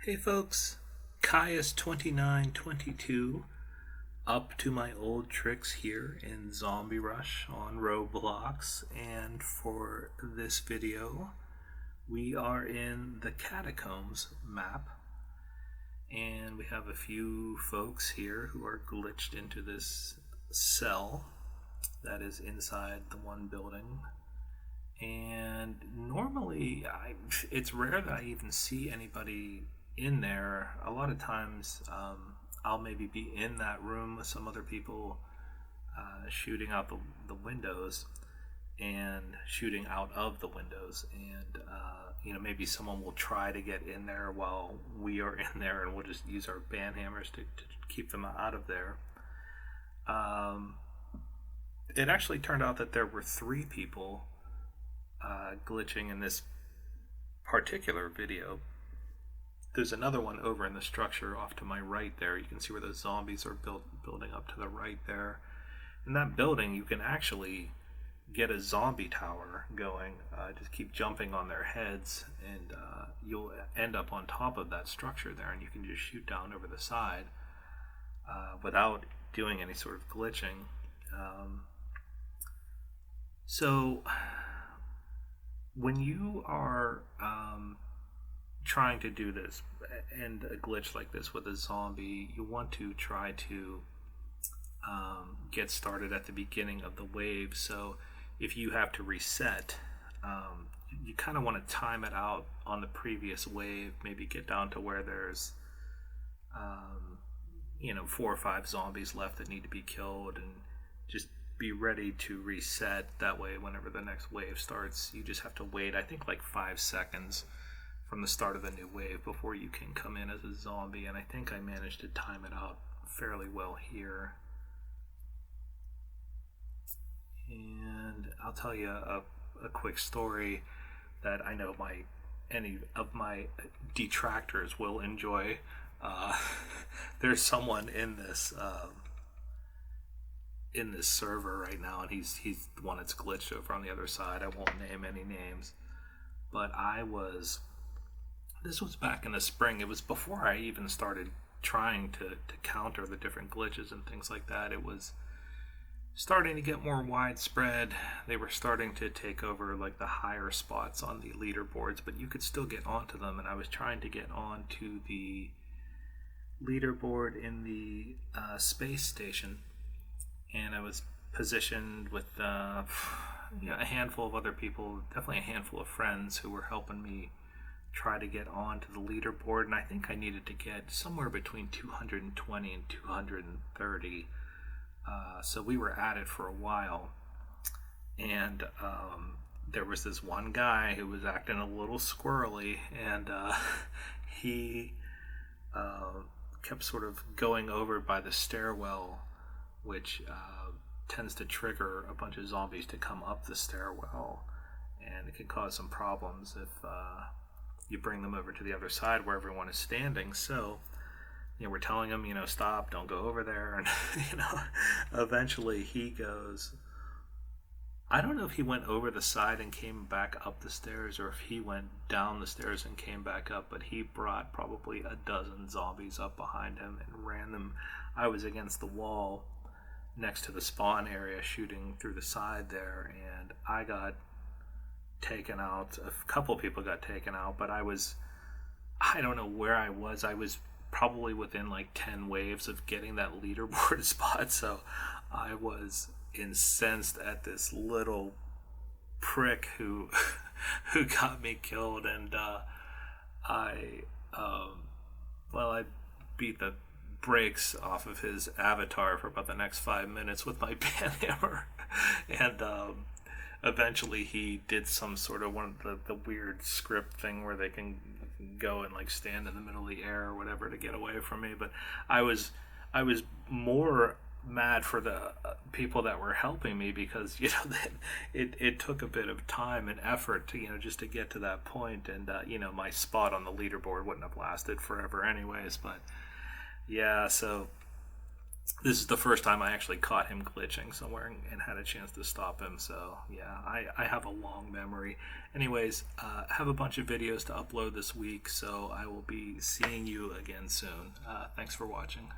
Hey folks, Caius2922, up to my old tricks here in Zombie Rush on Roblox, and for this video we are in the Catacombs map, and we have a few folks here who are glitched into this cell that is inside the one building. And normally it's rare that I even see anybody in there. A lot of times I'll maybe be in that room with some other people shooting out the windows and shooting out of the windows, and maybe someone will try to get in there while we are in there, and we'll just use our band hammers to keep them out of there. It actually turned out that there were 3 people glitching in this particular video. There's another one over in the structure off to my right there. You can see where the zombies are building up to the right there. In that building, you can actually get a zombie tower going. Just keep jumping on their heads, and you'll end up on top of that structure there, and you can just shoot down over the side without doing any sort of glitching. So when you are trying to do this and a glitch like this with a zombie, you want to try to get started at the beginning of the wave. So if you have to reset, you kind of want to time it out on the previous wave, maybe get down to where there's 4 or 5 zombies left that need to be killed, and just be ready to reset. That way whenever the next wave starts, you just have to wait, I think, like 5 seconds from the start of the new wave before you can come in as a zombie, and I think I managed to time it out fairly well here. And I'll tell you a quick story that I know any of my detractors will enjoy. There's someone in this server right now, and he's the one that's glitched over on the other side. I won't name any names, but this was back in the spring. It was before I even started trying to counter the different glitches and things like that. It was starting to get more widespread. They were starting to take over like the higher spots on the leaderboards, but you could still get onto them, and I was trying to get onto the leaderboard in the space station, and I was positioned with a handful of other people, definitely a handful of friends who were helping me try to get onto the leaderboard, and I think I needed to get somewhere between 220 and 230. So we were at it for a while, and there was this one guy who was acting a little squirrely, and he kept sort of going over by the stairwell, which tends to trigger a bunch of zombies to come up the stairwell, and it can cause some problems if you bring them over to the other side where everyone is standing. So we're telling him, stop, don't go over there, and eventually he goes, I don't know if he went over the side and came back up the stairs, or if he went down the stairs and came back up, but he brought probably a dozen zombies up behind him and ran them. I was against the wall next to the spawn area shooting through the side there, and I got taken out. A couple people got taken out, but I don't know where I was. I was probably within like 10 waves of getting that leaderboard spot, so I was incensed at this little prick who got me killed, and I beat the brakes off of his avatar for about the next 5 minutes with my band hammer, and eventually he did some sort of one of the weird script thing where they can go and like stand in the middle of the air or whatever to get away from me. But I was more mad for the people that were helping me, because it took a bit of time and effort to just to get to that point, and my spot on the leaderboard wouldn't have lasted forever anyways. But yeah, so This is the first time I actually caught him glitching somewhere and had a chance to stop him. So yeah, I have a long memory. Anyways, have a bunch of videos to upload this week, so I will be seeing you again soon. Thanks for watching.